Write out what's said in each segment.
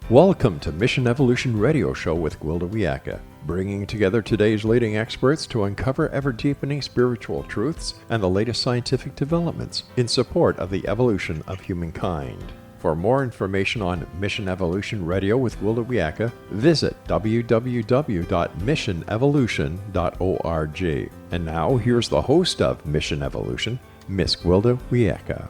Welcome to Mission Evolution Radio Show with Gwilda Wiyaka, bringing together today's leading experts to uncover ever-deepening spiritual truths and the latest scientific developments in support of the evolution of humankind. For more information on Mission Evolution Radio with Gwilda Wiyaka, visit www.missionevolution.org. And now, here's the host of Mission Evolution, Miss Gwilda Wiyaka.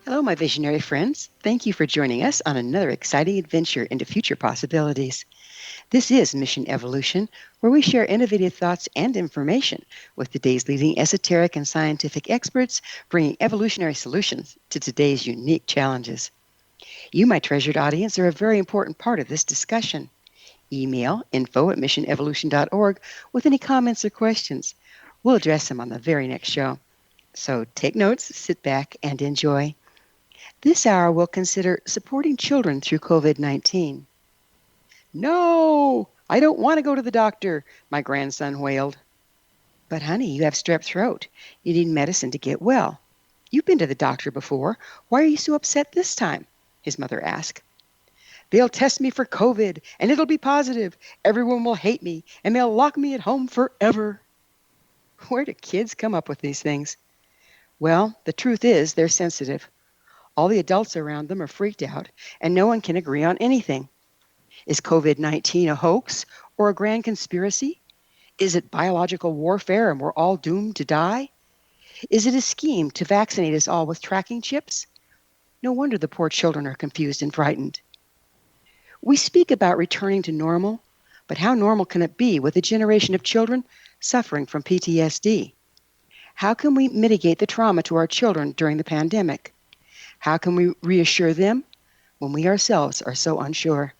Hello, my visionary friends. Thank you for joining us on another exciting adventure into future possibilities. This is Mission Evolution, where we share innovative thoughts and information with today's leading esoteric and scientific experts, bringing evolutionary solutions to today's unique challenges. You, my treasured audience, are a very important part of this discussion. Email info@missionevolution.org with any comments or questions. We'll address them on the very next show. So take notes, sit back, and enjoy. This hour we'll consider supporting children through COVID-19. No, I don't want to go to the doctor, my grandson wailed. But honey, you have strep throat. You need medicine to get well. You've been to the doctor before. Why are you so upset this time? His mother asked. They'll test me for COVID, and it'll be positive. Everyone will hate me, and they'll lock me at home forever. Where do kids come up with these things? Well, the truth is they're sensitive. All the adults around them are freaked out, and no one can agree on anything. Is COVID-19 a hoax or a grand conspiracy? Is it biological warfare and we're all doomed to die? Is it a scheme to vaccinate us all with tracking chips? No wonder the poor children are confused and frightened. We speak about returning to normal, but how normal can it be with a generation of children suffering from PTSD? How can we mitigate the trauma to our children during the pandemic? How can we reassure them when we ourselves are so unsure?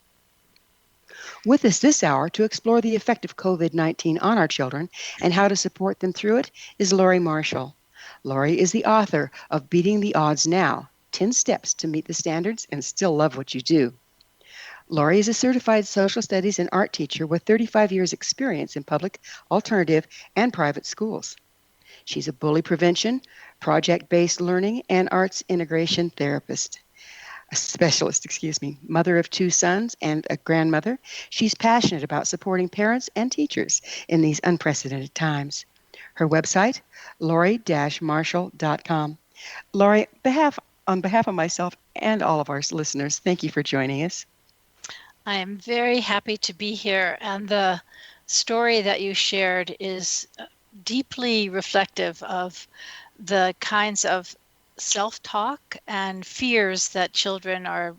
With us this hour to explore the effect of COVID-19 on our children and how to support them through it is Laurie Marshall. Laurie is the author of Beating the Odds Now, 10 Steps to Meet the Standards and Still Love What You Do. Laurie is a certified social studies and art teacher with 35 years experience in public, alternative, and private schools. She's a bully prevention, project-based learning, and arts integration specialist, mother of 2 sons and a grandmother. She's passionate about supporting parents and teachers in these unprecedented times. Her website, laurie-marshall.com. Laurie, on behalf of myself and all of our listeners, thank you for joining us. I am very happy to be here, and the story that you shared is deeply reflective of the kinds of self-talk and fears that children are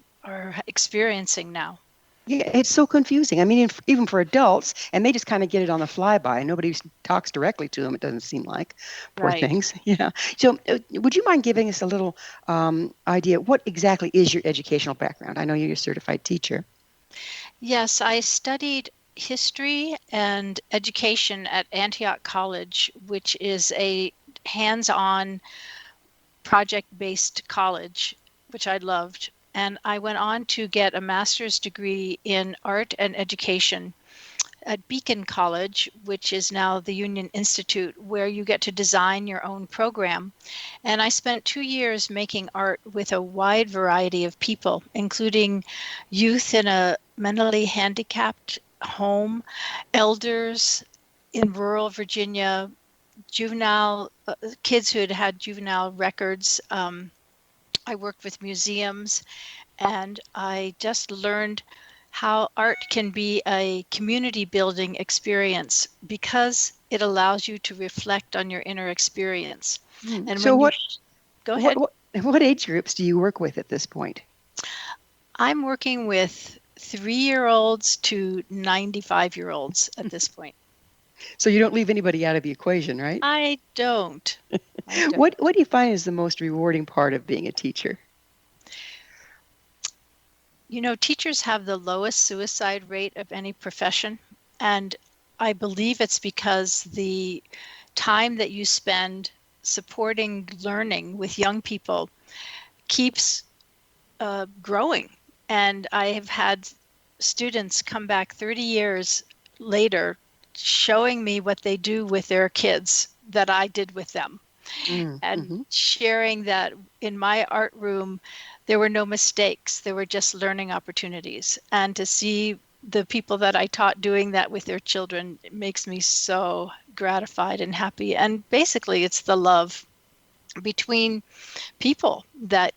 experiencing now. Yeah, it's so confusing. I mean, even for adults, and they just kind of get it on the flyby. Nobody talks directly to them, it doesn't seem like. Poor things. Yeah. So would you mind giving us a little idea, what exactly is your educational background? I know you're a certified teacher. Yes, I studied history and education at Antioch College, which is a hands-on project-based college, which I loved. And I went on to get a master's degree in art and education at Beacon College, which is now the Union Institute, where you get to design your own program. And I spent 2 years making art with a wide variety of people, including youth in a mentally handicapped home, elders in rural Virginia, juvenile kids who had had juvenile records. I worked with museums, and I just learned how art can be a community building experience because it allows you to reflect on your inner experience. And so go ahead. What age groups do you work with at this point? I'm working with 3-year-olds to 95-year-olds at this point. So you don't leave anybody out of the equation, right? I don't. What do you find is the most rewarding part of being a teacher? You know, teachers have the lowest suicide rate of any profession, and I believe it's because the time that you spend supporting learning with young people keeps growing. And I have had students come back 30 years later showing me what they do with their kids that I did with them. and Mm-hmm. sharing that in my art room, there were no mistakes. There were just learning opportunities. And to see the people that I taught doing that with their children, it makes me so gratified and happy. And basically, it's the love between people that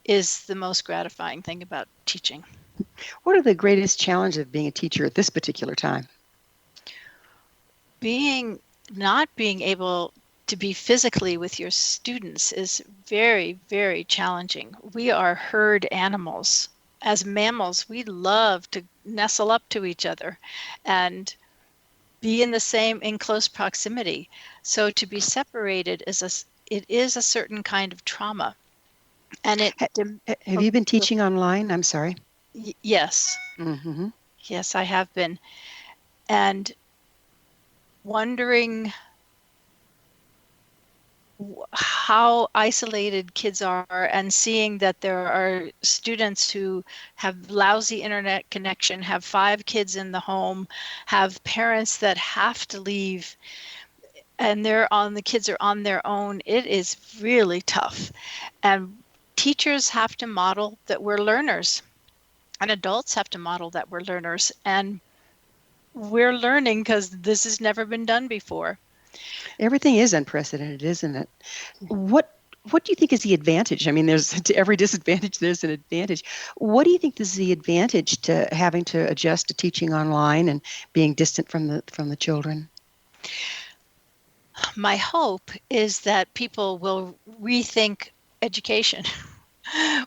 is the most gratifying thing about teaching. What are the greatest challenges of being a teacher at this particular time? Being not being able to be physically with your students is very, very challenging. We are herd animals. As mammals, we love to nestle up to each other and be in close proximity. So to be separated it is a certain kind of trauma. And Have oh, you been teaching online? I'm sorry. yes, Mm-hmm. yes, I have been. And wondering how isolated kids are, and seeing that there are students who have lousy internet connection, have 5 kids in the home, have parents that have to leave, and the kids are on their own. It is really tough. And teachers have to model that we're learners, and adults have to model that we're learners. And we're learning because this has never been done before. Everything is unprecedented, isn't it? What do you think is the advantage? I mean, there's to every disadvantage, there's an advantage. What do you think is the advantage to having to adjust to teaching online and being distant from the children? My hope is that people will rethink education,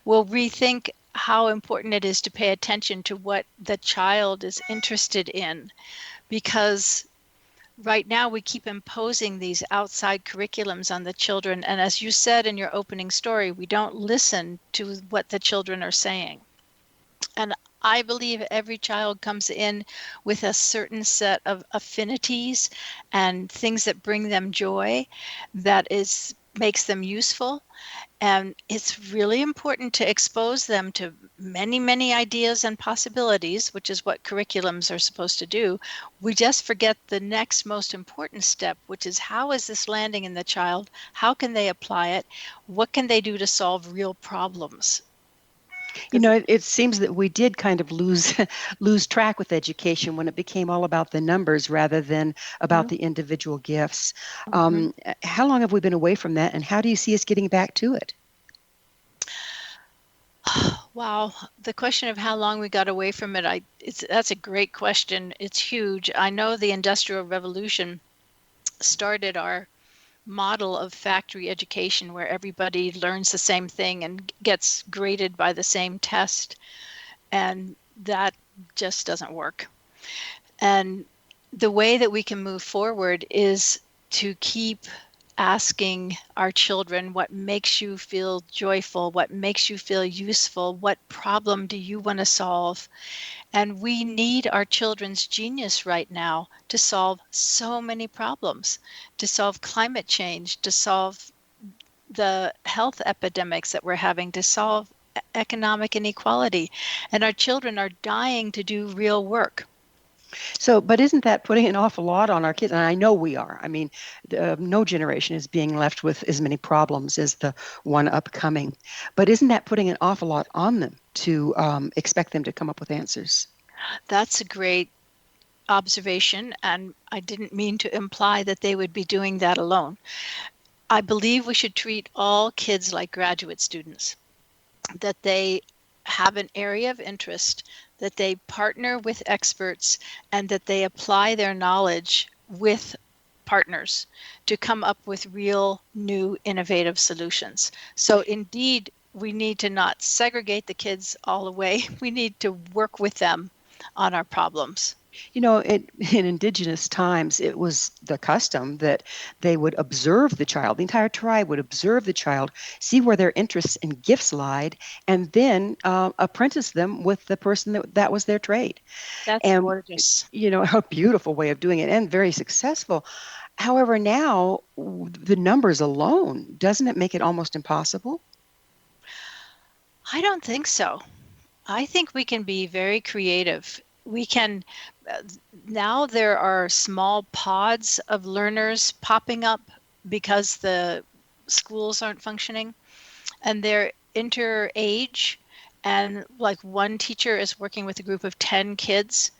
will rethink how important it is to pay attention to what the child is interested in, because right now we keep imposing these outside curriculums on the children. And as you said in your opening story, we don't listen to what the children are saying. And I believe every child comes in with a certain set of affinities and things that bring them joy, that makes them useful. And it's really important to expose them to many, many ideas and possibilities, which is what curriculums are supposed to do. We just forget the next most important step, which is, how is this landing in the child? How can they apply it? What can they do to solve real problems? You 'Cause know, it seems that we did kind of lose lose track with education when it became all about the numbers rather than about Mhm, the individual gifts. mhm. How long have we been away from that, and how do you see us getting back to it? Wow, the question of how long we got away from it, that's a great question. It's huge. I know the Industrial Revolution started our model of factory education, where everybody learns the same thing and gets graded by the same test, and that just doesn't work. And the way that we can move forward is to keep asking our children, what makes you feel joyful? What makes you feel useful? What problem do you want to solve? And we need our children's genius right now to solve so many problems, to solve climate change, to solve the health epidemics that we're having, to solve economic inequality. And our children are dying to do real work. So, but isn't that putting an awful lot on our kids? And I know we are. I mean, no generation is being left with as many problems as the one upcoming. But isn't that putting an awful lot on them to expect them to come up with answers? That's a great observation, and I didn't mean to imply that they would be doing that alone. I believe we should treat all kids like graduate students, that they have an area of interest, that they partner with experts, and that they apply their knowledge with partners to come up with real, new, innovative solutions. So, indeed, we need to not segregate the kids all the way. We need to work with them on our problems. You know, in indigenous times, it was the custom that they would observe the child. The entire tribe would observe the child, see where their interests and gifts lied, and then apprentice them with the person that was their trade. That's And, gorgeous. you know, a beautiful way of doing it and very successful. However, now the numbers alone, doesn't it make it almost impossible? I don't think so. I think we can be very creative. We can, uh, now there are small pods of learners popping up because the schools aren't functioning, and they're interage, and like one teacher is working with a group of 10 kids.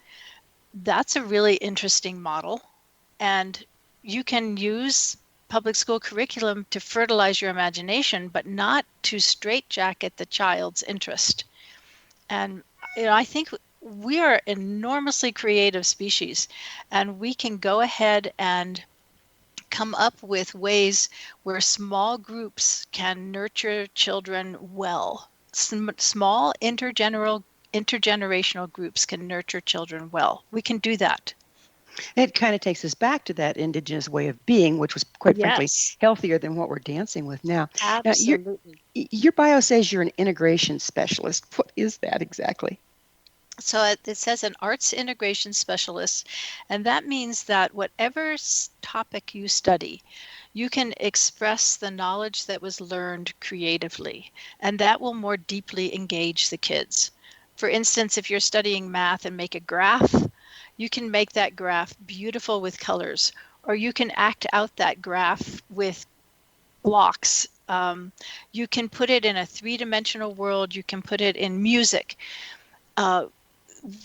That's a really interesting model. And you can use public school curriculum to fertilize your imagination, but not to straitjacket the child's interest. And I think we are enormously creative species, and we can go ahead and come up with ways where small groups can nurture children well. Small intergenerational groups can nurture children well. We can do that. It kind of takes us back to that indigenous way of being, which was, quite frankly, Yes, healthier than what we're dancing with now. Now, absolutely. your bio says you're an integration specialist. What is that exactly? So it says an arts integration specialist, and that means that whatever topic you study, you can express the knowledge that was learned creatively, and that will more deeply engage the kids. For instance, if you're studying math and make a graph, you can make that graph beautiful with colors, or you can act out that graph with blocks. You can put it in a three-dimensional world. You can put it in music.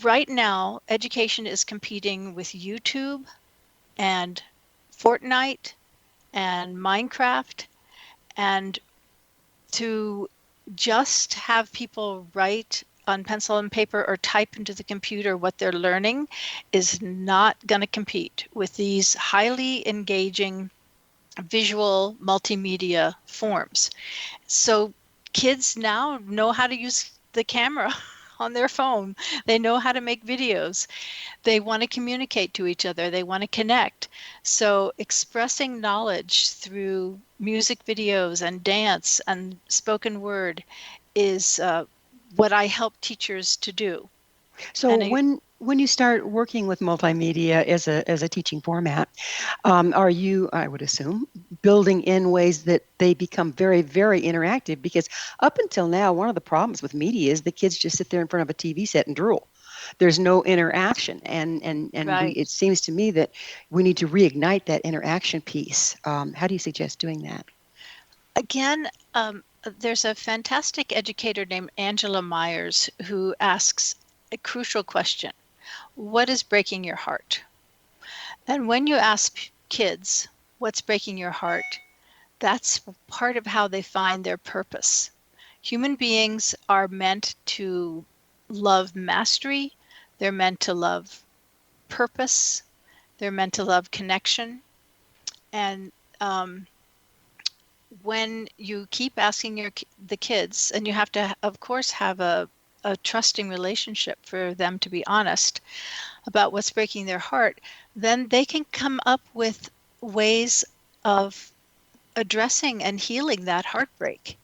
Right now, education is competing with YouTube and Fortnite and Minecraft, and to just have people write on pencil and paper or type into the computer what they're learning is not going to compete with these highly engaging visual multimedia forms. So kids now know how to use the camera on their phone. They know how to make videos. They want to communicate to each other. They want to connect. So expressing knowledge through music videos and dance and spoken word is what I help teachers to do. So when you start working with multimedia as a teaching format, are you, I would assume, building in ways that they become very, very interactive? Because up until now, one of the problems with media is the kids just sit there in front of a TV set and drool. There's no interaction, and Right. it seems to me that we need to reignite that interaction piece. How do you suggest doing that? Again, there's a fantastic educator named Angela Myers who asks a crucial question. What is breaking your heart? And when you ask kids, what's breaking your heart? That's part of how they find their purpose. Human beings are meant to love mastery. They're meant to love purpose. They're meant to love connection. And when you keep asking the kids, and you have to, of course, have a trusting relationship for them to be honest about what's breaking their heart, then they can come up with ways of addressing and healing that heartbreak.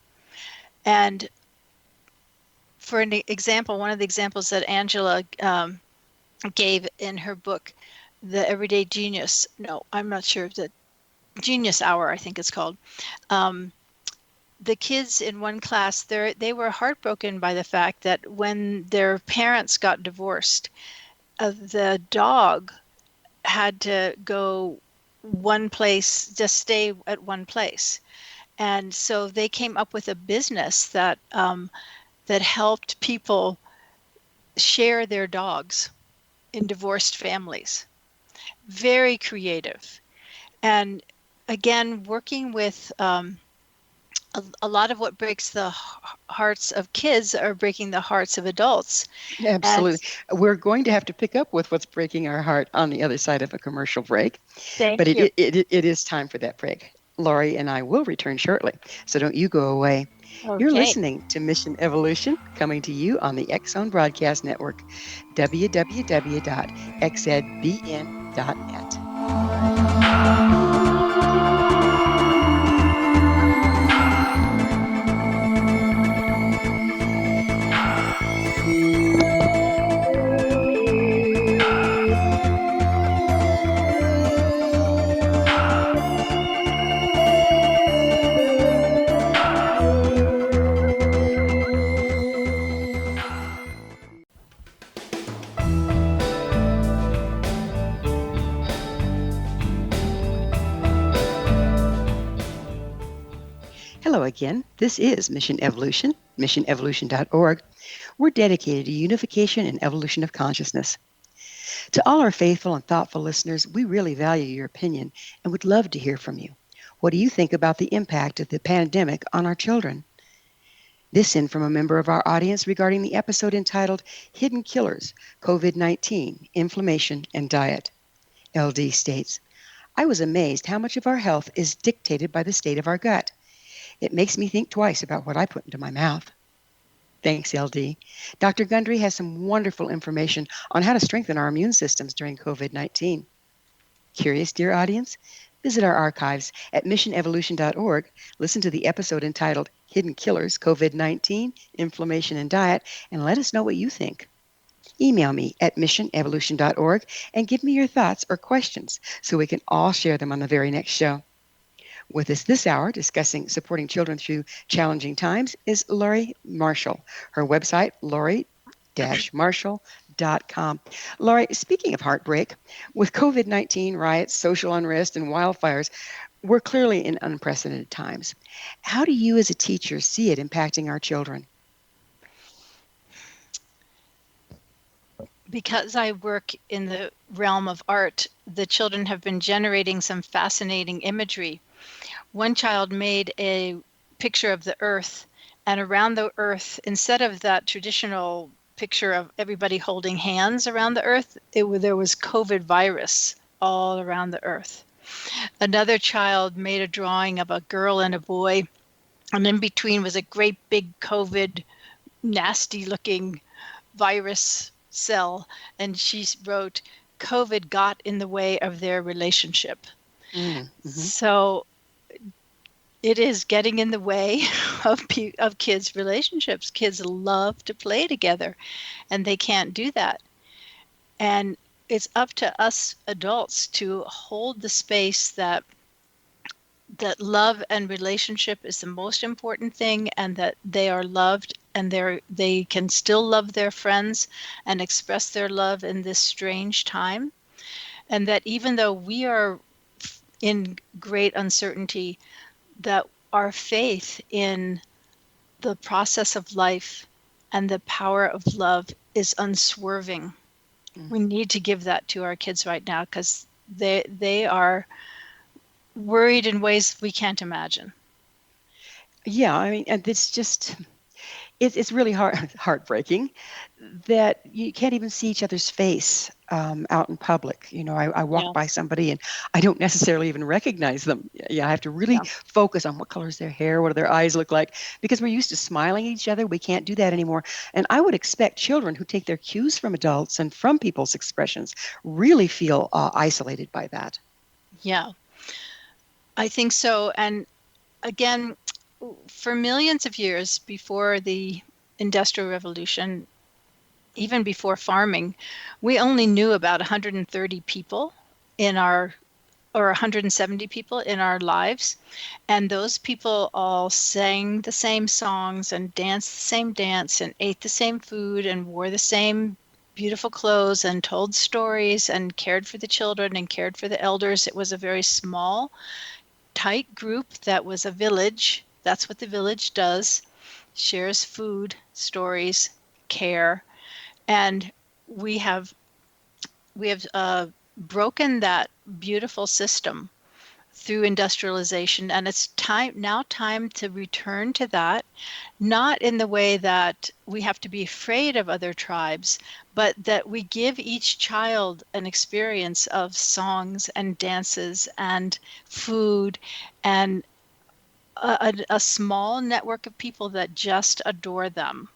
And for an example, one of the examples that Angela gave in her book, The Everyday Genius, no, I'm not sure, the Genius Hour, I think it's called. The kids in one class, they were heartbroken by the fact that when their parents got divorced, the dog had to go one place, just stay at one place. And so they came up with a business that that helped people share their dogs in divorced families. Very creative. And again, working with a lot of what breaks the hearts of kids are breaking the hearts of adults. Absolutely. We're going to have to pick up with what's breaking our heart on the other side of a commercial break. Thank But you. it is time for that break. Laurie and I will return shortly, so don't you go away. You're Okay. listening to Mission Evolution, coming to you on the X-Zone Broadcast Network, www.xedbn.net. again. This is Mission Evolution, missionevolution.org. We're dedicated to unification and evolution of consciousness. To all our faithful and thoughtful listeners, we really value your opinion and would love to hear from you. What do you think about the impact of the pandemic on our children? This in from a member of our audience regarding the episode entitled Hidden Killers, COVID-19, Inflammation and Diet. LD states, I was amazed how much of our health is dictated by the state of our gut. It makes me think twice about what I put into my mouth. Thanks, LD. Dr. Gundry has some wonderful information on how to strengthen our immune systems during COVID-19. Curious, dear audience? Visit our archives at missionevolution.org, listen to the episode entitled Hidden Killers, COVID-19, Inflammation and Diet, and let us know what you think. Email me at missionevolution.org and give me your thoughts or questions so we can all share them on the very next show. With us this hour discussing supporting children through challenging times is Laurie Marshall. Her website, laurie-marshall.com. Laurie, speaking of heartbreak, with COVID-19 riots, social unrest, and wildfires, we're clearly in unprecedented times. How do you as a teacher see it impacting our children? Because I work in the realm of art, the children have been generating some fascinating imagery. One child made a picture of the earth, and around the earth, instead of that traditional picture of everybody holding hands around the earth, there was COVID virus all around the earth. Another child made a drawing of a girl and a boy, and in between was a great big COVID, nasty looking virus cell, and she wrote, COVID got in the way of their relationship. Mm-hmm. So it is getting in the way of kids' relationships. Kids love to play together, and they can't do that. And it's up to us adults to hold the space that love and relationship is the most important thing, and that they are loved, and they can still love their friends and express their love in this strange time. And that even though we are in great uncertainty, that our faith in the process of life and the power of love is unswerving. We need to give that to our kids right now, because they are worried in ways we can't imagine. Yeah, I mean, and it's really heartbreaking that you can't even see each other's face out in public. You know, I walk by somebody and I don't necessarily even recognize them. Yeah, I have to really focus on what color is their hair, what do their eyes look like, because we're used to smiling at each other. We can't do that anymore. And I would expect children who take their cues from adults and from people's expressions really feel isolated by that. Yeah, I think so. And again, for millions of years before the Industrial Revolution, even before farming, we only knew about 130 people or 170 people in our lives. And those people all sang the same songs and danced the same dance and ate the same food and wore the same beautiful clothes and told stories and cared for the children and cared for the elders. It was a very small, tight group that was a village. That's what the village does. Shares food, stories, care. And we have broken that beautiful system through industrialization, and it's time to return to that, not in the way that we have to be afraid of other tribes, but that we give each child an experience of songs and dances and food and a small network of people that just adore them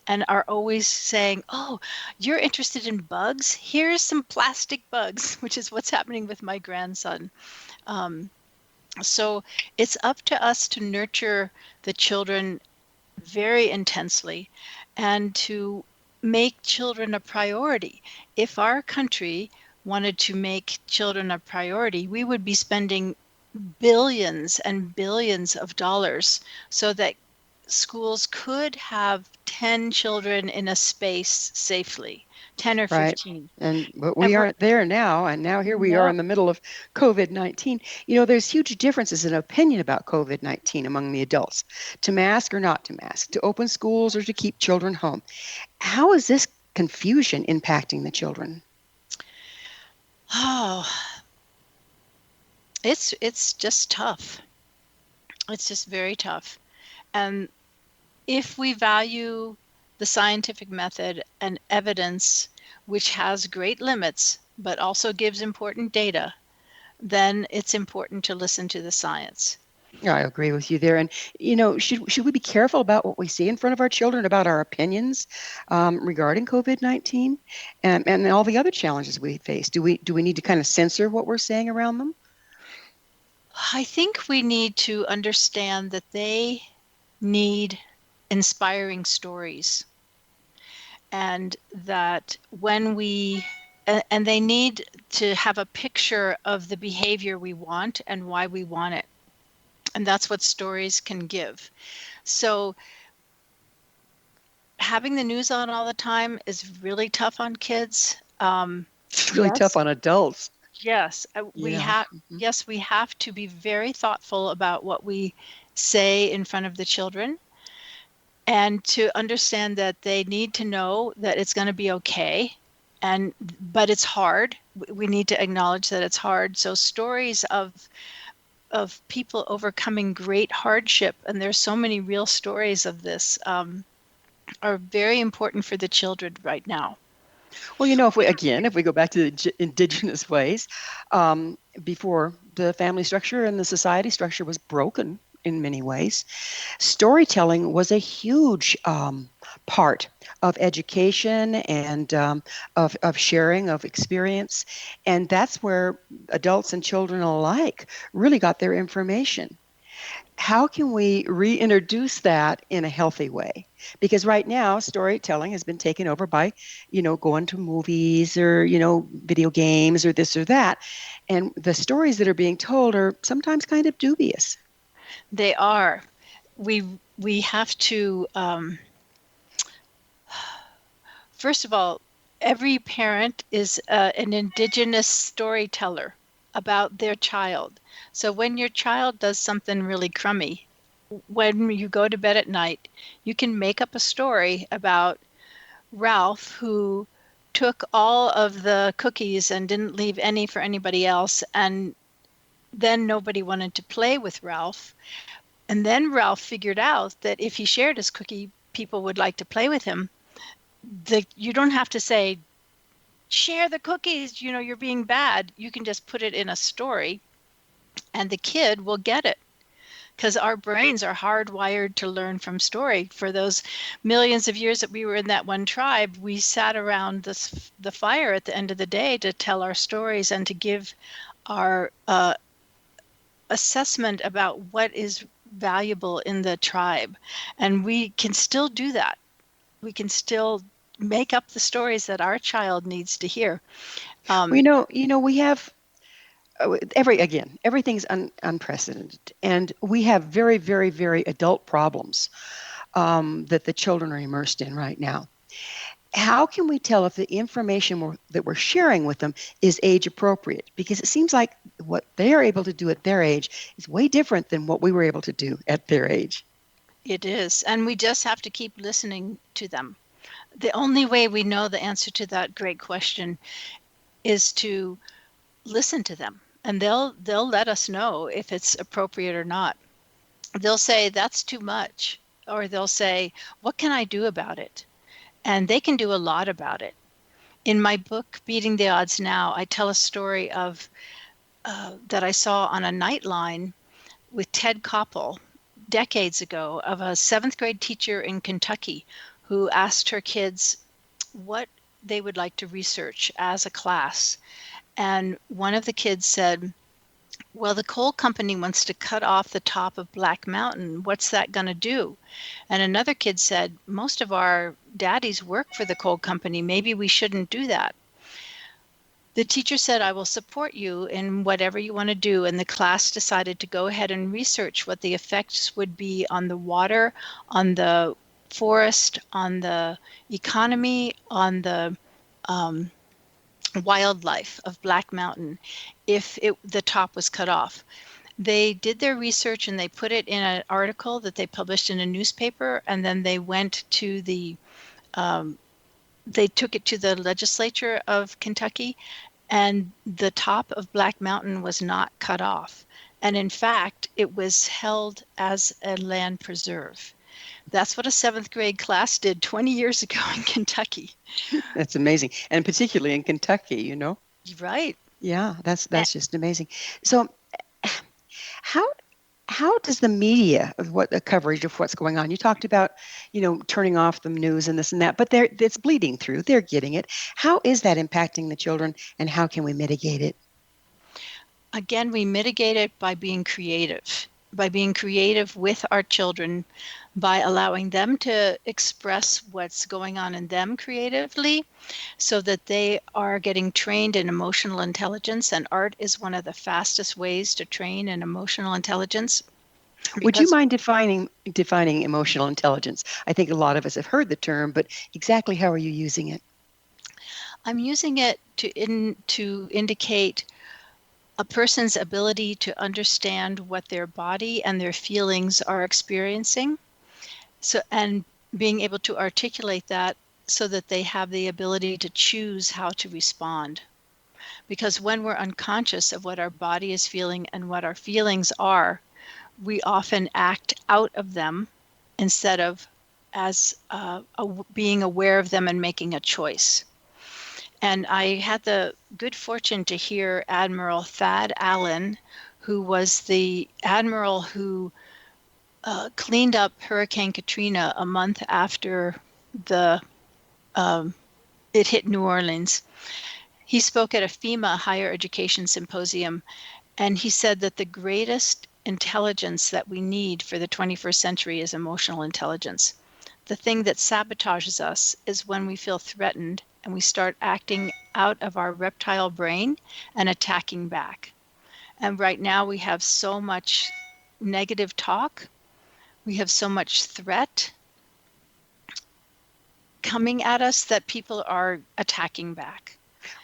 and are always saying, oh, you're interested in bugs? Here's some plastic bugs, which is what's happening with my grandson. So it's up to us to nurture the children very intensely and to make children a priority. If our country wanted to make children a priority, we would be spending billions and billions of dollars so that schools could have 10 children in a space safely, 10 or Right. 15. But And we aren't there now, and now here we are no, in the middle of COVID-19. There's huge differences in opinion about COVID-19 among the adults, to mask or not to mask, to open schools or to keep children home. How is this confusion impacting the children? oh, it's just tough. It's just very tough. And if we value the scientific method and evidence, which has great limits, but also gives important data, then it's important to listen to the science. Yeah, I agree with you there. And should we be careful about what we see in front of our children, about our opinions regarding COVID-19 and all the other challenges we face? Do we need to kind of censor what we're saying around them? I think we need to understand that they need inspiring stories, and that when we and they need to have a picture of the behavior we want and why we want it. And that's what stories can give. So having the news on all the time is really tough on kids. It's really tough Yes. on adults. Yes, Yeah. Mhm. we have to be very thoughtful about what we say in front of the children, and to understand that they need to know that it's going to be okay. But it's hard. We need to acknowledge that it's hard. So stories of people overcoming great hardship, and there's so many real stories of this, are very important for the children right now. Well, if we go back to the indigenous ways, before the family structure and the society structure was broken in many ways, storytelling was a huge part of education and of sharing of experience. And that's where adults and children alike really got their information. How can we reintroduce that in a healthy way? Because right now, storytelling has been taken over by, going to movies or, video games or this or that. And the stories that are being told are sometimes kind of dubious. They are. We have to, first of all, every parent is an indigenous storyteller about their child. So when your child does something really crummy, when you go to bed at night, you can make up a story about Ralph, who took all of the cookies and didn't leave any for anybody else, and then nobody wanted to play with Ralph. And then Ralph figured out that if he shared his cookie, people would like to play with him. You don't have to say, share the cookies, you're being bad. You can just put it in a story, and the kid will get it, because our brains are hardwired to learn from story. For those millions of years that we were in that one tribe, we sat around the fire at the end of the day to tell our stories and to give our assessment about what is valuable in the tribe. And we can still do that. We can still make up the stories that our child needs to hear. We have everything's unprecedented, and we have very, very, very adult problems that the children are immersed in right now. How can we tell if the information that we're sharing with them is age appropriate? Because it seems like what they are able to do at their age is way different than what we were able to do at their age. It is, and we just have to keep listening to them. The only way we know the answer to that great question is to listen to them, and they'll let us know if it's appropriate or not. They'll say that's too much, or they'll say, what can I do about it? And they can do a lot about it. In my book, Beating the Odds Now, I tell a story of that I saw on a Nightline with Ted Koppel decades ago, of a 7th grade teacher in Kentucky who asked her kids what they would like to research as a class. And one of the kids said, well, the coal company wants to cut off the top of Black Mountain. What's that going to do? And another kid said, most of our daddies work for the coal company. Maybe we shouldn't do that. The teacher said, I will support you in whatever you want to do. And the class decided to go ahead and research what the effects would be on the water, on the forest, on the economy, on the wildlife of Black Mountain if the top was cut off. They did their research and they put it in an article that they published in a newspaper, and then they went to they took it to the legislature of Kentucky, and the top of Black Mountain was not cut off. And in fact, it was held as a land preserve. That's what a 7th grade class did 20 years ago in Kentucky. That's amazing. And particularly in Kentucky, you know? Right. Yeah, that's just amazing. So how does the media of the coverage of what's going on? You talked about, turning off the news and this and that, but it's bleeding through. They're getting it. How is that impacting the children, and how can we mitigate it? Again, we mitigate it by being creative with our children, by allowing them to express what's going on in them creatively, so that they are getting trained in emotional intelligence. And art is one of the fastest ways to train in emotional intelligence. Would you mind defining emotional intelligence? I think a lot of us have heard the term, but exactly how are you using it? I'm using it to indicate a person's ability to understand what their body and their feelings are experiencing. So, and being able to articulate that so that they have the ability to choose how to respond. Because when we're unconscious of what our body is feeling and what our feelings are, we often act out of them instead of as being aware of them and making a choice. And I had the good fortune to hear Admiral Thad Allen, who was the admiral who cleaned up Hurricane Katrina a month after it hit New Orleans. He spoke at a FEMA higher education symposium, and he said that the greatest intelligence that we need for the 21st century is emotional intelligence. The thing that sabotages us is when we feel threatened and we start acting out of our reptile brain and attacking back. And right now we have so much negative talk. We have so much threat coming at us that people are attacking back.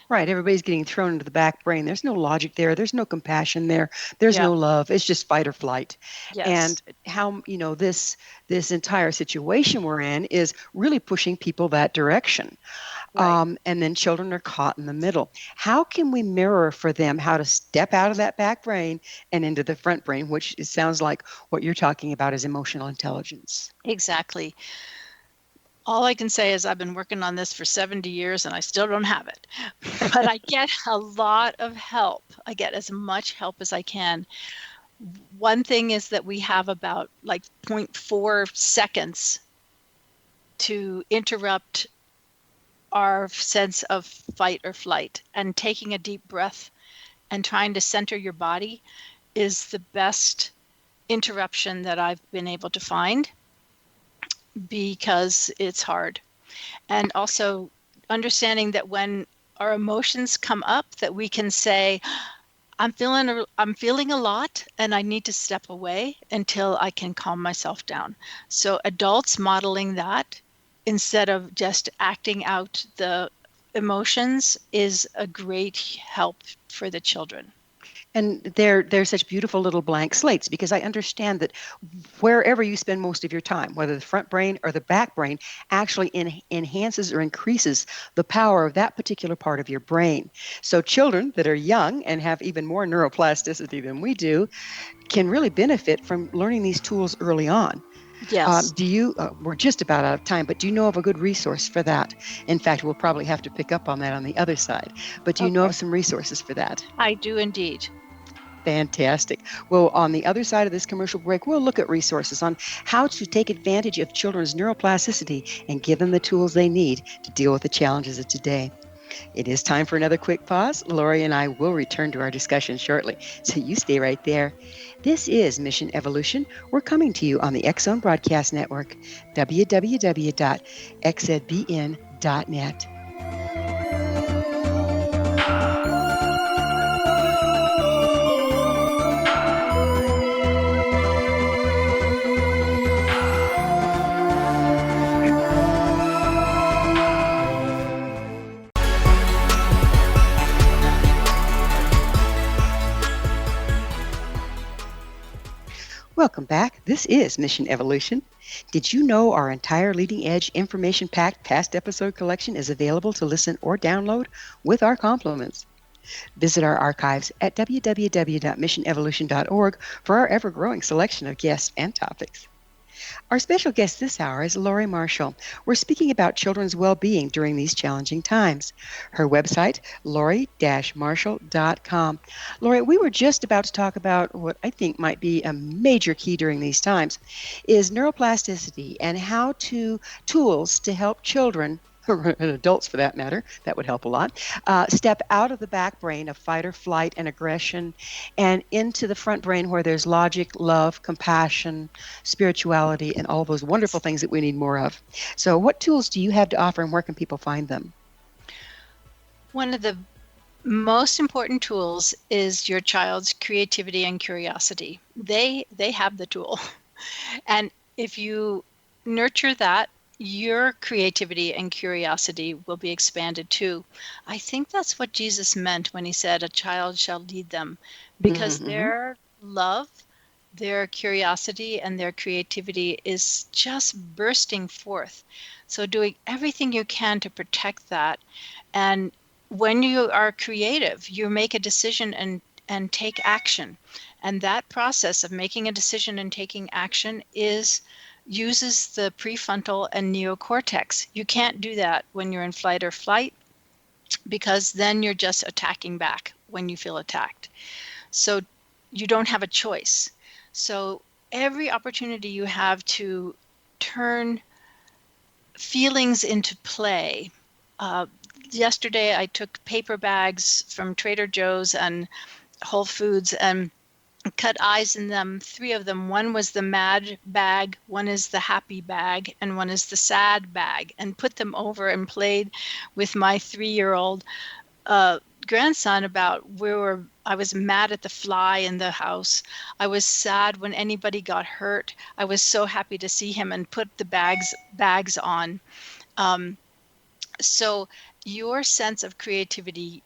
Right. Everybody's getting thrown into the back brain. There's no logic there. There's no compassion there. There's no love. It's just fight or flight. Yes. And how, this entire situation we're in is really pushing people that direction. Right. And then children are caught in the middle. How can we mirror for them how to step out of that back brain and into the front brain, which it sounds like what you're talking about is emotional intelligence? Exactly. All I can say is I've been working on this for 70 years and I still don't have it. But I get a lot of help. I get as much help as I can. One thing is that we have about 0.4 seconds to interrupt our sense of fight or flight, and taking a deep breath and trying to center your body is the best interruption that I've been able to find, because it's hard. And also understanding that when our emotions come up, that we can say, I'm feeling a lot and I need to step away until I can calm myself down. So adults modeling that instead of just acting out the emotions is a great help for the children. And they're such beautiful little blank slates, because I understand that wherever you spend most of your time, whether the front brain or the back brain, actually enhances or increases the power of that particular part of your brain. So children that are young and have even more neuroplasticity than we do can really benefit from learning these tools early on. Yes. We're just about out of time, but do you know of a good resource for that? In fact, we'll probably have to pick up on that on the other side. But do you know of some resources for that? I do indeed. Fantastic. Well, on the other side of this commercial break, we'll look at resources on how to take advantage of children's neuroplasticity and give them the tools they need to deal with the challenges of today. It is time for another quick pause. Laurie and I will return to our discussion shortly, so you stay right there. This is Mission Evolution. We're coming to you on the X-Zone Broadcast Network, www.xzbn.net. Welcome back. This is Mission Evolution. Did you know our entire leading edge information packed past episode collection is available to listen or download with our compliments? Visit our archives at www.missionevolution.org for our ever growing selection of guests and topics. Our special guest this hour is Laurie Marshall. We're speaking about children's well-being during these challenging times. Her website, laurie-marshall.com. Laurie, we were just about to talk about what I think might be a major key during these times is neuroplasticity and how tools to help children and adults for that matter, that would help a lot, step out of the back brain of fight or flight and aggression and into the front brain where there's logic, love, compassion, spirituality, and all those wonderful things that we need more of. So what tools do you have to offer and where can people find them? One of the most important tools is your child's creativity and curiosity. They have the tool. And if you nurture that, your creativity and curiosity will be expanded too. I think that's what Jesus meant when he said, a child shall lead them, because their love, their curiosity, and their creativity is just bursting forth. So doing everything you can to protect that. And when you are creative, you make a decision and take action. And that process of making a decision and taking action uses the prefrontal and neocortex. You can't do that when you're in flight or flight, because then you're just attacking back when you feel attacked. So you don't have a choice. So every opportunity you have to turn feelings into play. Yesterday I took paper bags from Trader Joe's and Whole Foods and cut eyes in them, 3 of them. One was the mad bag, one is the happy bag, and one is the sad bag, and put them over and played with my 3-year-old grandson about I was mad at the fly in the house. I was sad when anybody got hurt. I was so happy to see him and put the bags on. So your sense of creativity,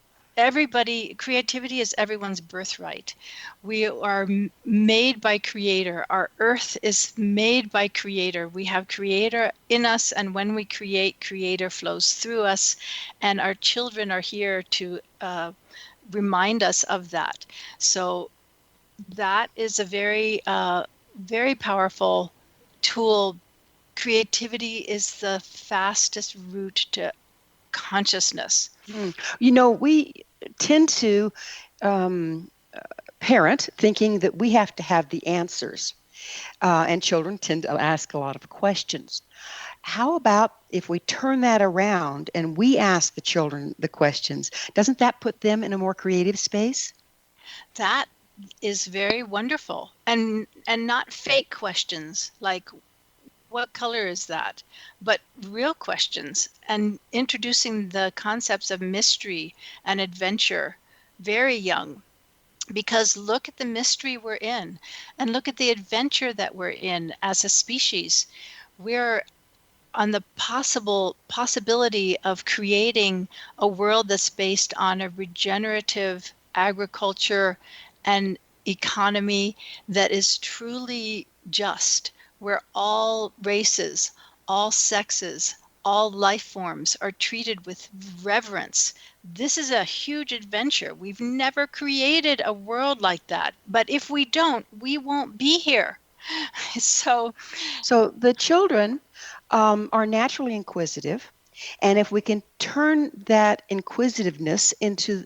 creativity is everyone's birthright. We are made by Creator. Our earth is made by Creator. We have Creator in us, and when we create, Creator flows through us, and our children are here to remind us of that. So that is a very, very powerful tool. Creativity is the fastest route to consciousness. You know, we tend to parent thinking that we have to have the answers, and children tend to ask a lot of questions. How about if we turn that around and we ask the children the questions? Doesn't that put them in a more creative space? That is very wonderful, and not fake questions like, what color is that? But real questions, and introducing the concepts of mystery and adventure very young. Because look at the mystery we're in, and look at the adventure that we're in as a species. We're on the possibility of creating a world that's based on a regenerative agriculture and economy that is truly just, where all races, all sexes, all life forms are treated with reverence. This is a huge adventure. We've never created a world like that. But if we don't, we won't be here. So the children are naturally inquisitive. And if we can turn that inquisitiveness into,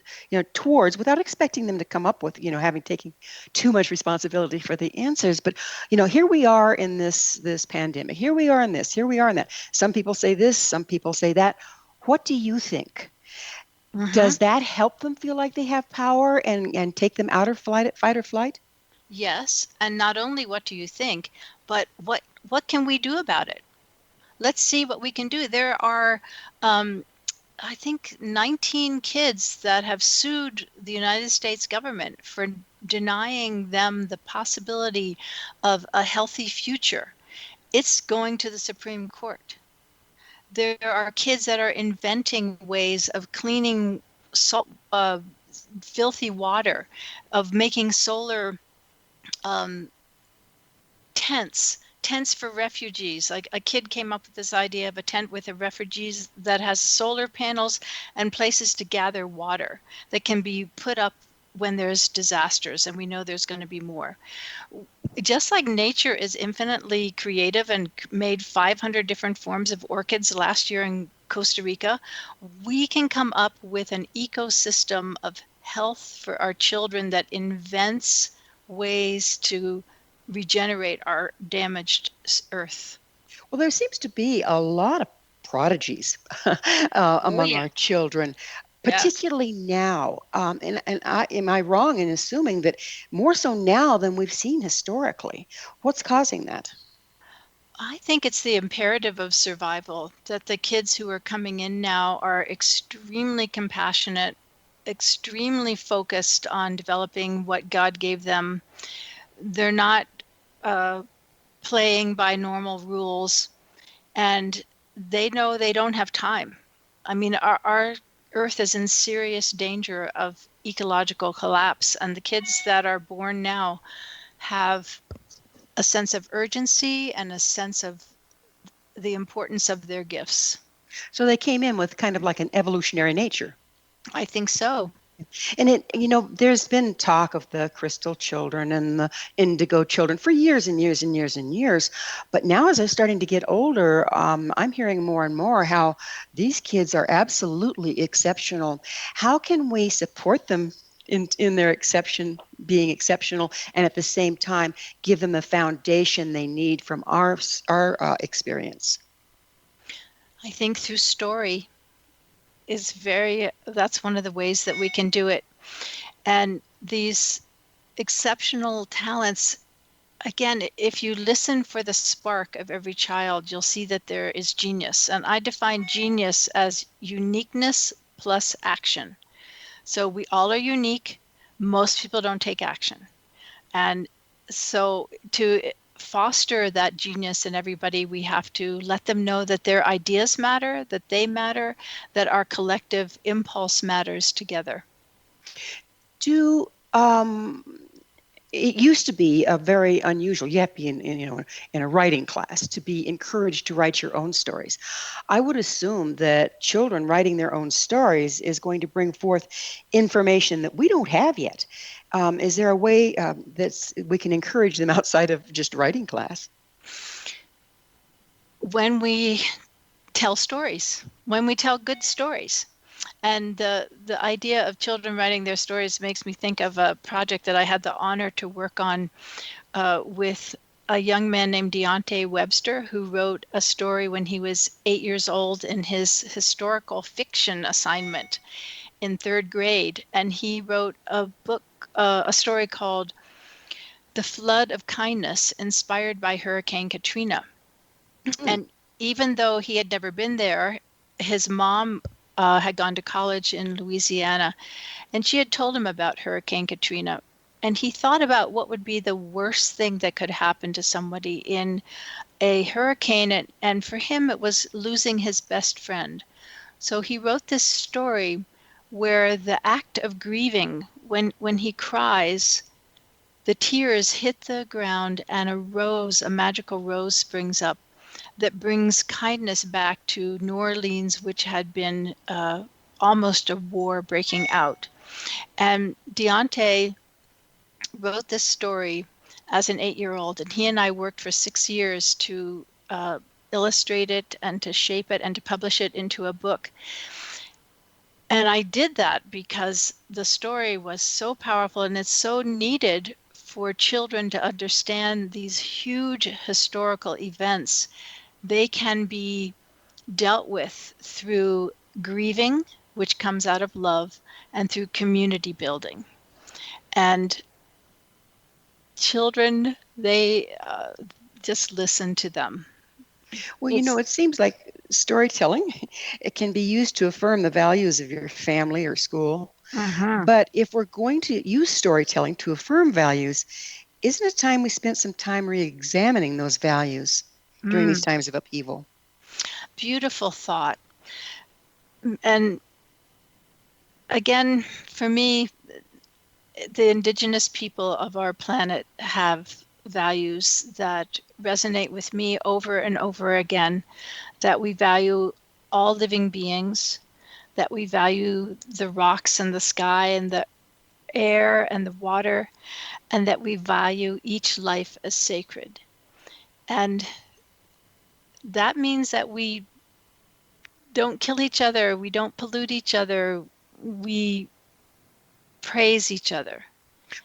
towards, without expecting them to come up with, having taken too much responsibility for the answers, but, here we are in this pandemic, here we are in this, here we are in that. Some people say this, some people say that. What do you think? Does that help them feel like they have power and take them out of fight or flight? Yes. And not only what do you think, but what can we do about it? Let's see what we can do. There are, I think, 19 kids that have sued the United States government for denying them the possibility of a healthy future. It's going to the Supreme Court. There are kids that are inventing ways of cleaning filthy water, of making solar tents for refugees. Like a kid came up with this idea of a tent with a refugees that has solar panels and places to gather water that can be put up when there's disasters, and we know there's going to be more. Just like nature is infinitely creative and made 500 different forms of orchids last year in Costa Rica, we can come up with an ecosystem of health for our children that invents ways to regenerate our damaged earth. Well, there seems to be a lot of prodigies Oh, among yeah. our children, Yes. particularly now. Am I wrong in assuming that more so now than we've seen historically? What's causing that? I think it's the imperative of survival that the kids who are coming in now are extremely compassionate, extremely focused on developing what God gave them. They're not uh, playing by normal rules, and they know they don't have time. I mean, our Earth is in serious danger of ecological collapse, and the kids that are born now have a sense of urgency and a sense of the importance of their gifts. So they came in with kind of like an evolutionary nature. I think so. And there's been talk of the crystal children and the indigo children for years and years and years and years. But now, as I'm starting to get older, I'm hearing more and more how these kids are absolutely exceptional. How can we support them in their being exceptional, and at the same time give them the foundation they need from our experience? I think through story that's one of the ways that we can do it. And these exceptional talents, again, if you listen for the spark of every child, you'll see that there is genius. And I define genius as uniqueness plus action. So we all are unique. Most people don't take action. And so to foster that genius in everybody, we have to let them know that their ideas matter, that they matter, that our collective impulse matters together. Do It used to be a very unusual. You have to be in a writing class to be encouraged to write your own stories. I would assume that children writing their own stories is going to bring forth information that we don't have yet. Is there a way that we can encourage them outside of just writing class? When we tell stories, when we tell good stories. And the idea of children writing their stories makes me think of a project that I had the honor to work on with a young man named Deontay Webster, who wrote a story when he was 8 years old in his historical fiction assignment in third grade. And he wrote a book, a story called The Flood of Kindness, inspired by Hurricane Katrina. And even though he had never been there, his mom had gone to college in Louisiana, and she had told him about Hurricane Katrina. And he thought about what would be the worst thing that could happen to somebody in a hurricane. And for him, it was losing his best friend. So he wrote this story where the act of grieving, when he cries, the tears hit the ground and a magical rose springs up that brings kindness back to New Orleans, which had been almost a war breaking out. And Deontay wrote this story as an 8-year-old, and he and I worked for 6 years to illustrate it and to shape it and to publish it into a book. And I did that because the story was so powerful, and it's so needed for children to understand these huge historical events. They can be dealt with through grieving, which comes out of love, and through community building. And children, they just listen to them. Well, It's it seems like storytelling, it can be used to affirm the values of your family or school. Mhm. But if we're going to use storytelling to affirm values, isn't it time we spent some time re-examining those values during these times of upheaval? Beautiful thought. And again, for me, the indigenous people of our planet have values that resonate with me over and over again, that we value all living beings, that we value the rocks and the sky and the air and the water, and that we value each life as sacred. And that means that we don't kill each other, we don't pollute each other, we praise each other.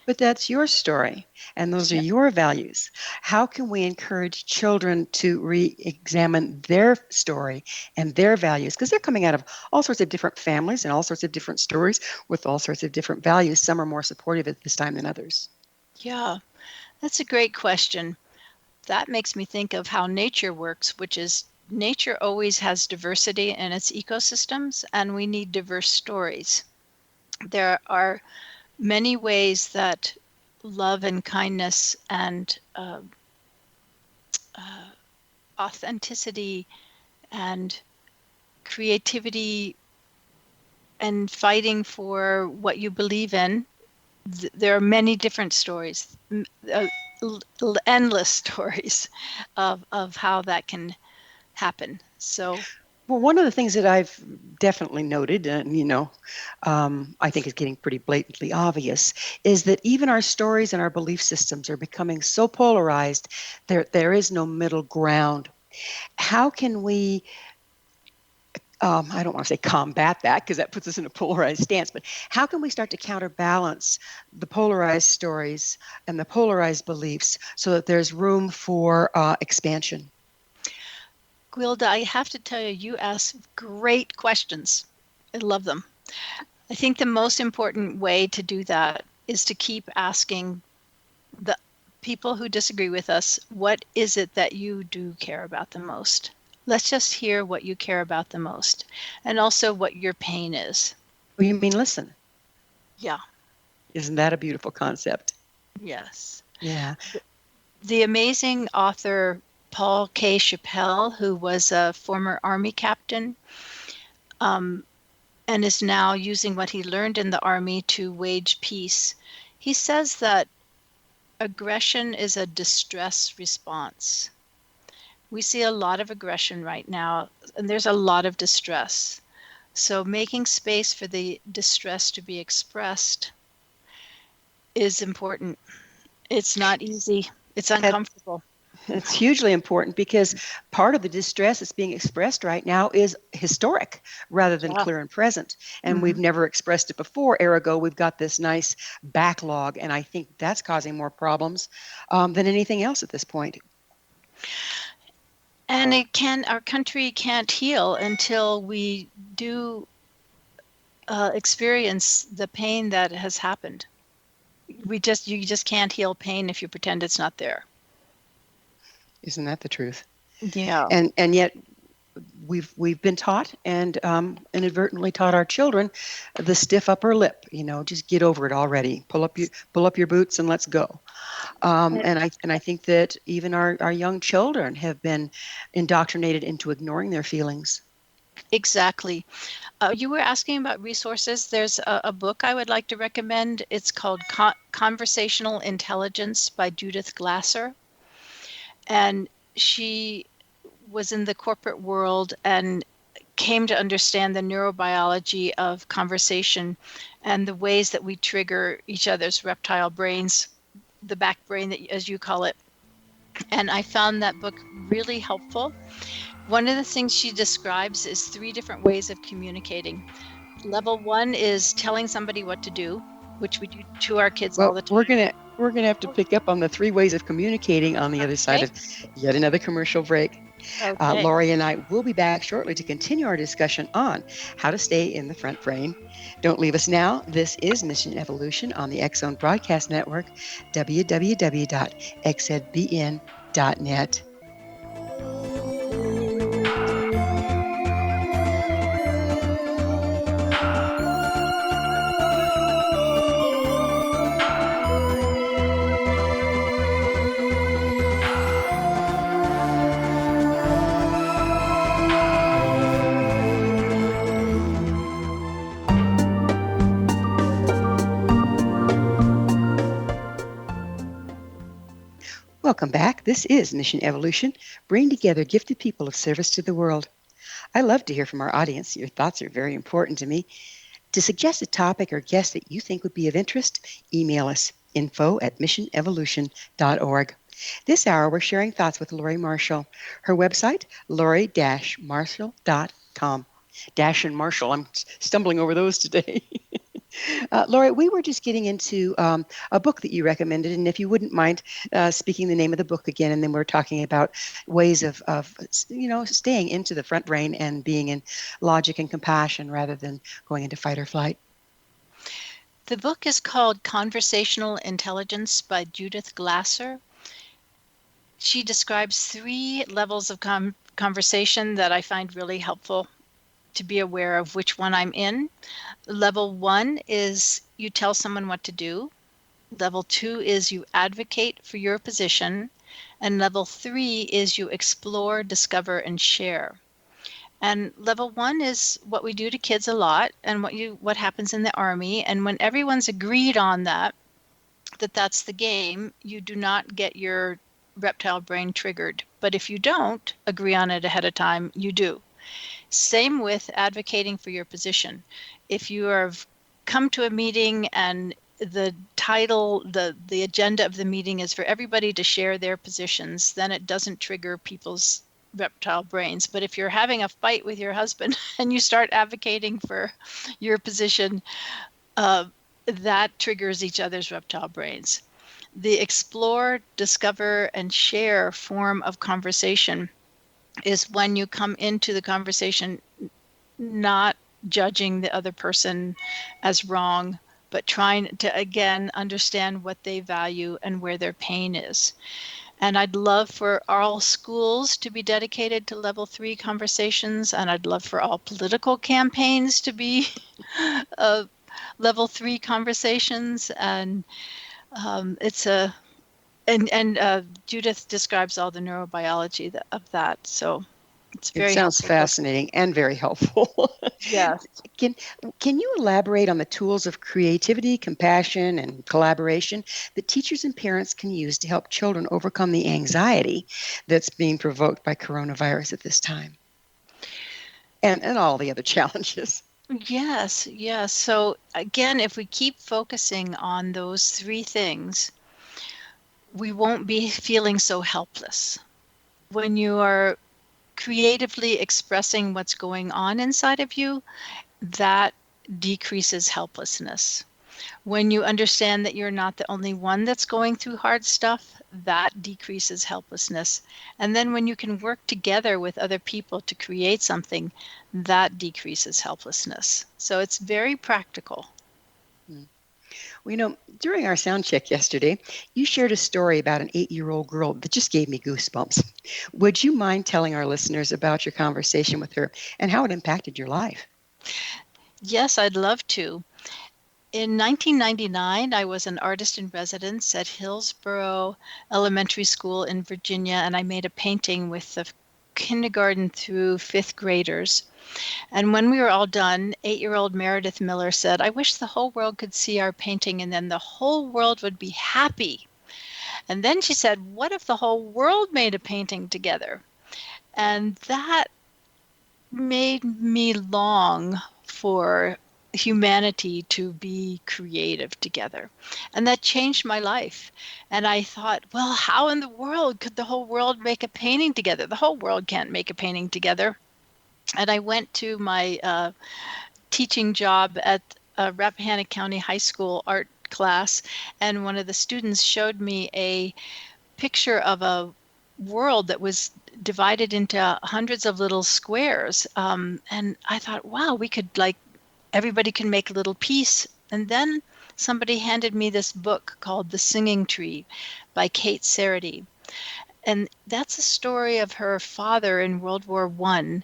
But that's your story, and those are Yeah. your values. How can we encourage children to re-examine their story and their values? Because they're coming out of all sorts of different families and all sorts of different stories with all sorts of different values. Some are more supportive at this time than others. Yeah, that's a great question. That makes me think of how nature works, which is nature always has diversity in its ecosystems, and we need diverse stories. There are many ways that love and kindness and authenticity and creativity and fighting for what you believe in. There are many different stories, endless stories of how that can happen. So, Well, one of the things that I've definitely noted, and I think is getting pretty blatantly obvious, is that even our stories and our belief systems are becoming so polarized. There is no middle ground. How can we? I don't want to say combat that because that puts us in a polarized stance, but how can we start to counterbalance the polarized stories and the polarized beliefs so that there's room for expansion? Gwilda, I have to tell you, you ask great questions. I love them. I think the most important way to do that is to keep asking the people who disagree with us, what is it that you do care about the most? Let's just hear what you care about the most, and also what your pain is. Well, you mean listen? Yeah. Isn't that a beautiful concept? Yes. Yeah. The amazing author Paul K. Chappell, who was a former Army captain, and is now using what he learned in the Army to wage peace. He says that aggression is a distress response. We see a lot of aggression right now, and there's a lot of distress. So making space for the distress to be expressed is important. It's not easy. It's uncomfortable. It's hugely important because part of the distress that's being expressed right now is historic rather than clear and present. And we've never expressed it before. Ergo, we've got this nice backlog. And I think that's causing more problems than anything else at this point. And our country can't heal until we do experience the pain that has happened. You just can't heal pain if you pretend it's not there. Isn't that the truth? Yeah. And yet we've been taught and inadvertently taught our children the stiff upper lip. Just get over it already. Pull up your boots and let's go. And I think that even our young children have been indoctrinated into ignoring their feelings. Exactly. You were asking about resources. There's a book I would like to recommend. It's called Conversational Intelligence by Judith Glasser. And she was in the corporate world and came to understand the neurobiology of conversation and the ways that we trigger each other's reptile brains, the back brain, as you call it. And I found that book really helpful. One of the things she describes is 3 different ways of communicating. Level 1 is telling somebody what to do, which we do to our kids all the time. We're gonna have to pick up on the 3 ways of communicating on the other side of yet another commercial break. Okay. Laurie and I will be back shortly to continue our discussion on how to stay in the front brain. Don't leave us now. This is Mission Evolution on the X Zone Broadcast Network, www.xzbn.net. Welcome back. This is Mission Evolution, bringing together gifted people of service to the world. I love to hear from our audience. Your thoughts are very important to me. To suggest a topic or guest that you think would be of interest, email us info@missionevolution.org. This hour, we're sharing thoughts with Laurie Marshall. Her website, laurie-marshall.com. Dash and Marshall. I'm stumbling over those today. Laurie, we were just getting into a book that you recommended, and if you wouldn't mind speaking the name of the book again, and then we're talking about ways of staying into the front brain and being in logic and compassion rather than going into fight or flight. The book is called Conversational Intelligence by Judith Glasser. She describes 3 levels of conversation that I find really helpful to be aware of which one I'm in. Level 1 is you tell someone what to do. Level 2 is you advocate for your position. And level 3 is you explore, discover, and share. And level 1 is what we do to kids a lot and what happens in the Army. And when everyone's agreed on that's the game, you do not get your reptile brain triggered. But if you don't agree on it ahead of time, you do. Same with advocating for your position. If you have come to a meeting and the title, the agenda of the meeting is for everybody to share their positions, then it doesn't trigger people's reptile brains. But if you're having a fight with your husband and you start advocating for your position, that triggers each other's reptile brains. The explore, discover, and share form of conversation is when you come into the conversation not judging the other person as wrong, but trying to, again, understand what they value and where their pain is. And I'd love for all schools to be dedicated to level 3 conversations, and I'd love for all political campaigns to be level 3 conversations. And Judith describes all the neurobiology of that. So it's very It sounds fascinating and very helpful. Yes. Can you elaborate on the tools of creativity, compassion, and collaboration that teachers and parents can use to help children overcome the anxiety that's being provoked by coronavirus at this time? And all the other challenges. Yes. So again, if we keep focusing on those 3 things, we won't be feeling so helpless. When you are creatively expressing what's going on inside of you, that decreases helplessness. When you understand that you're not the only one that's going through hard stuff, that decreases helplessness. And then when you can work together with other people to create something, that decreases helplessness. So it's very practical. Well, during our sound check yesterday, you shared a story about an 8-year-old girl that just gave me goosebumps. Would you mind telling our listeners about your conversation with her and how it impacted your life? Yes, I'd love to. In 1999, I was an artist in residence at Hillsborough Elementary School in Virginia, and I made a painting with the kindergarten through 5th graders. And when we were all done, 8-year-old Meredith Miller said, "I wish the whole world could see our painting and then the whole world would be happy." And then she said, "What if the whole world made a painting together?" And that made me long for humanity to be creative together. And that changed my life. And I thought, well, how in the world could the whole world make a painting together? The whole world can't make a painting together. And I went to my teaching job at Rappahannock County High School art class, and one of the students showed me a picture of a world that was divided into hundreds of little squares. And I thought, wow, we could everybody can make a little piece. And then somebody handed me this book called The Singing Tree by Kate Sarity. And that's a story of her father in World War I,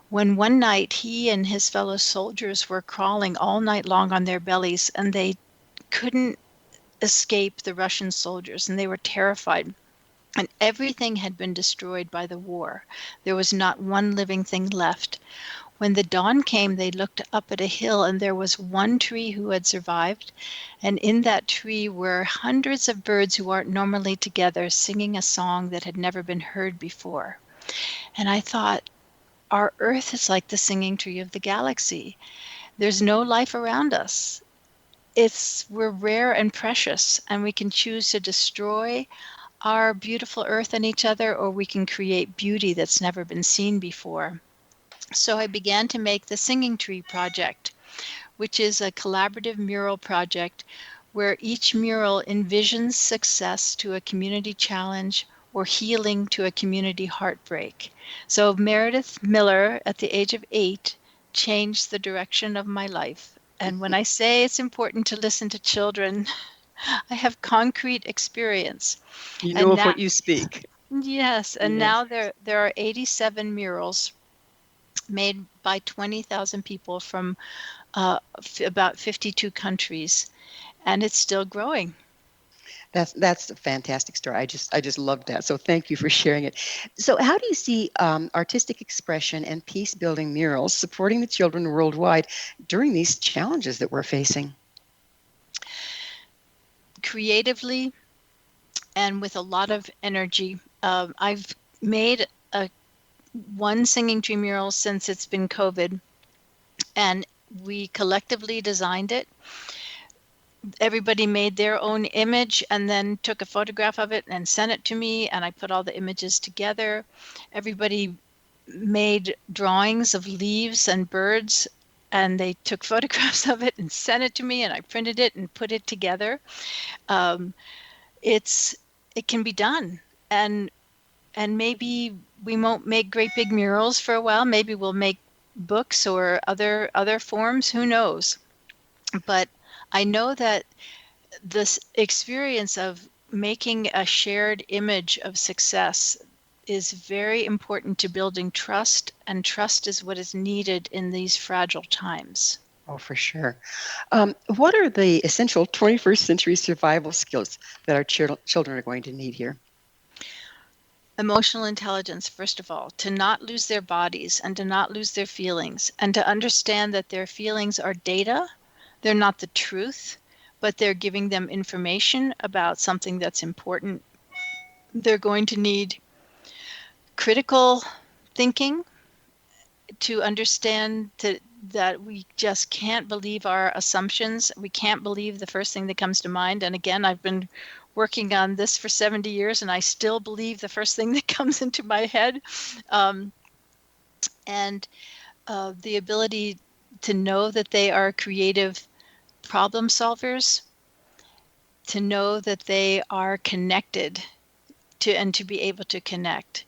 when one night he and his fellow soldiers were crawling all night long on their bellies, and they couldn't escape the Russian soldiers, and they were terrified. And everything had been destroyed by the war. There was not one living thing left. When the dawn came, they looked up at a hill, and there was one tree who had survived. And in that tree were hundreds of birds who aren't normally together, singing a song that had never been heard before. And I thought, our Earth is like the singing tree of the galaxy. There's no life around us. We're rare and precious, and we can choose to destroy our beautiful Earth and each other, or we can create beauty that's never been seen before. So I began to make the Singing Tree Project, which is a collaborative mural project where each mural envisions success to a community challenge or healing to a community heartbreak. So Meredith Miller, at the age of 8, changed the direction of my life. And when I say it's important to listen to children, I have concrete experience. You And know of now, what you speak. yes, and Yes. now there are 87 murals made by 20,000 people from about 52 countries, and it's still growing. That's a fantastic story. I just loved that. So thank you for sharing it. So how do you see artistic expression and peace building murals supporting the children worldwide during these challenges that we're facing? Creatively and with a lot of energy. I've made one singing tree mural since it's been COVID, and we collectively designed it. Everybody made their own image and then took a photograph of it and sent it to me, and I put all the images together. Everybody made drawings of leaves and birds, and they took photographs of it and sent it to me, and I printed it and put it together. Um, it can be done, and maybe we won't make great big murals for a while. Maybe we'll make books or other forms. Who knows? But I know that this experience of making a shared image of success is very important to building trust, and trust is what is needed in these fragile times. Oh, for sure. What are the essential 21st century survival skills that our children are going to need here? Emotional intelligence, first of all, to not lose their bodies and to not lose their feelings, and to understand that their feelings are data. They're not the truth, but they're giving them information about something that's important. They're going to need critical thinking to understand that we just can't believe our assumptions. We can't believe the first thing that comes to mind. And again, I've been working on this for 70 years, and I still believe the first thing that comes into my head. And the ability to know that they are creative problem solvers, to know that they are connected and to be able to connect,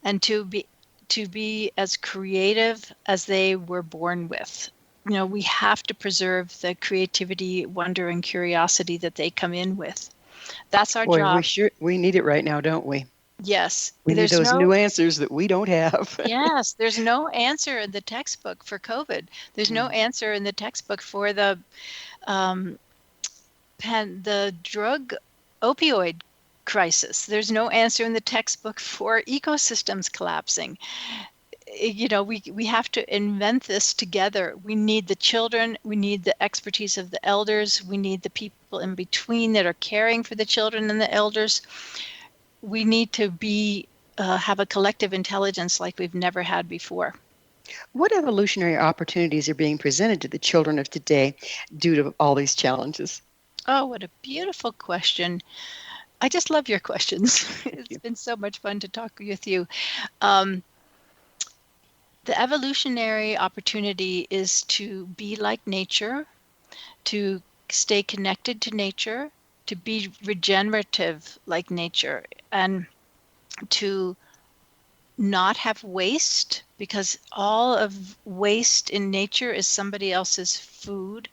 and to be as creative as they were born with. We have to preserve the creativity, wonder, and curiosity that they come in with. That's our Boy, job. we need it right now, don't we? Yes. We need those new answers that we don't have. Yes, there's no answer in the textbook for COVID. There's no answer in the textbook for the drug opioid crisis. There's no answer in the textbook for ecosystems collapsing. We have to invent this together. We need the children, we need the expertise of the elders, we need the people in between that are caring for the children and the elders. We need to have a collective intelligence like we've never had before. What evolutionary opportunities are being presented to the children of today due to all these challenges? Oh, what a beautiful question. I just love your questions. It's been so much fun to talk with you. The evolutionary opportunity is to be like nature, to stay connected to nature, to be regenerative like nature, and to not have waste, because all of waste in nature is somebody else's food.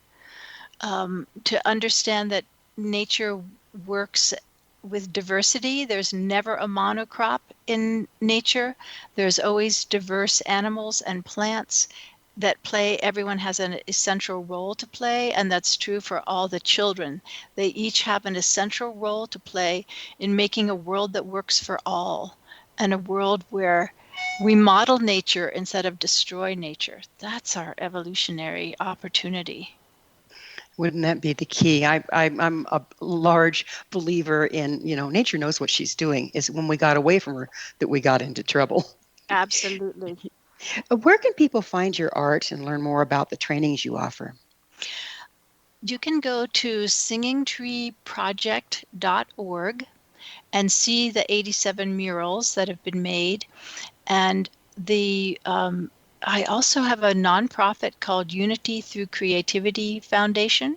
To understand that nature works with diversity. There's never a monocrop in nature. There's always diverse animals and plants that play. Everyone has an essential role to play, and that's true for all the children. They each have an essential role to play in making a world that works for all, and a world where We model nature instead of destroy nature. That's our evolutionary opportunity. Wouldn't that be the key? I'm a large believer in, nature knows what she's doing. It's when we got away from her that we got into trouble. Absolutely. Where can people find your art and learn more about the trainings you offer? You can go to singingtreeproject.org and see the 87 murals that have been made. And I also have a nonprofit called Unity Through Creativity Foundation,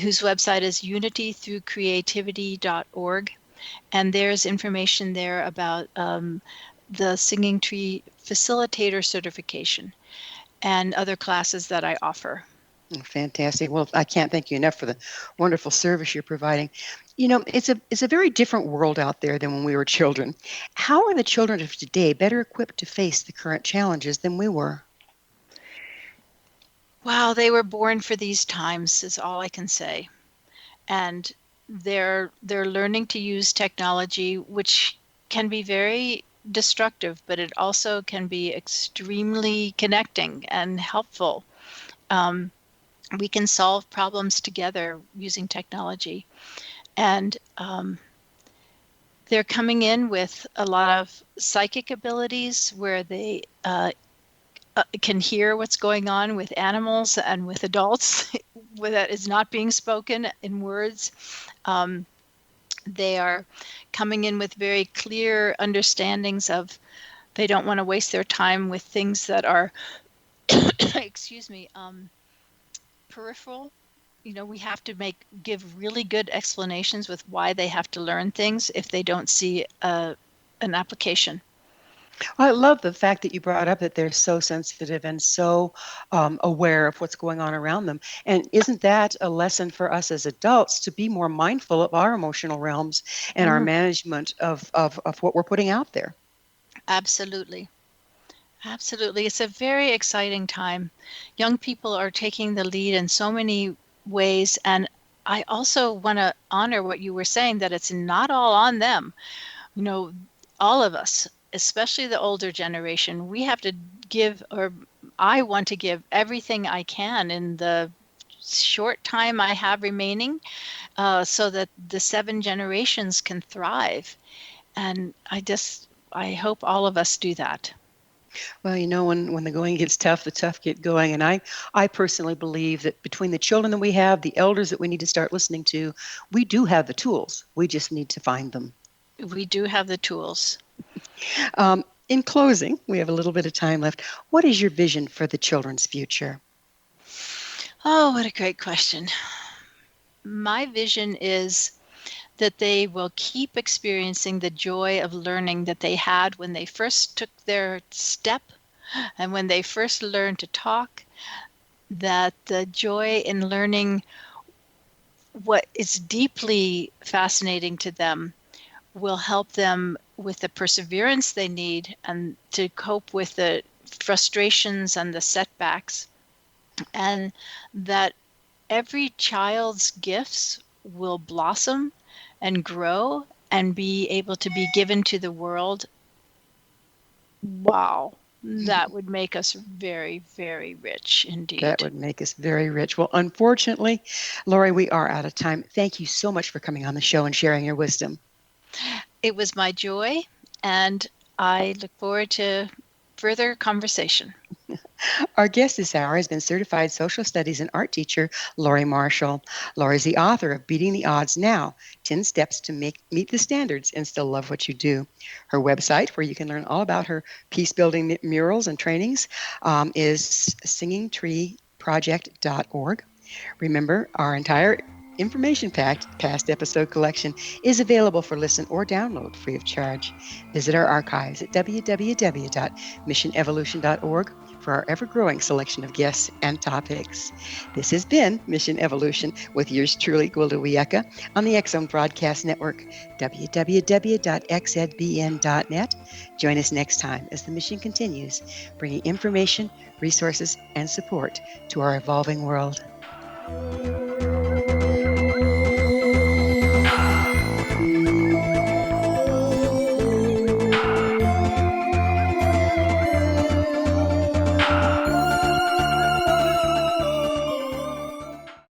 whose website is unitythroughcreativity.org. And there's information there about the Singing Tree Facilitator certification and other classes that I offer. Fantastic. Well, I can't thank you enough for the wonderful service you're providing. It's a very different world out there than when we were children. How are the children of today better equipped to face the current challenges than we were? Wow, they were born for these times is all I can say. And they're learning to use technology, which can be very destructive, but it also can be extremely connecting and helpful. We can solve problems together using technology. And they're coming in with a lot of psychic abilities where they can hear what's going on with animals and with adults that is not being spoken in words. They are coming in with very clear understandings of they don't want to waste their time with things that are, excuse me, peripheral. We have to give really good explanations with why they have to learn things if they don't see an application. Well, I love the fact that you brought up that they're so sensitive and so aware of what's going on around them. And isn't that a lesson for us as adults to be more mindful of our emotional realms and our management of what we're putting out there? Absolutely. Absolutely. It's a very exciting time. Young people are taking the lead in so many ways. And I also want to honor what you were saying, that it's not all on them. All of us, especially the older generation, we have to give, or I want to give everything I can in the short time I have remaining, so that the 7 generations can thrive. And I hope all of us do that. Well, when the going gets tough, the tough get going. And I personally believe that between the children that we have, the elders that we need to start listening to, we do have the tools. We just need to find them. We do have the tools. In closing, we have a little bit of time left. What is your vision for the children's future? Oh, what a great question. My vision is that they will keep experiencing the joy of learning that they had when they first took their step and when they first learned to talk, that the joy in learning what is deeply fascinating to them will help them with the perseverance they need and to cope with the frustrations and the setbacks, and that every child's gifts will blossom and grow and be able to be given to the world. Wow. That would make us very, very rich indeed. That would make us very rich. Well, unfortunately, Laurie, we are out of time. Thank you so much for coming on the show and sharing your wisdom. It was my joy, and I look forward to further conversation. Our guest this hour has been certified social studies and art teacher Laurie Marshall. Laurie is the author of Beating the Odds Now, 10 Steps to Meet the Standards and Still Love What You Do. Her website, where you can learn all about her peace-building murals and trainings, is singingtreeproject.org. Remember, our entire information-packed past episode collection is available for listen or download free of charge. Visit our archives at www.missionevolution.org for our ever-growing selection of guests and topics. This has been Mission Evolution with yours truly, Gwilda Wiyaka, on the X Zone Broadcast Network, www.xzbn.net. Join us next time as the mission continues, bringing information, resources, and support to our evolving world.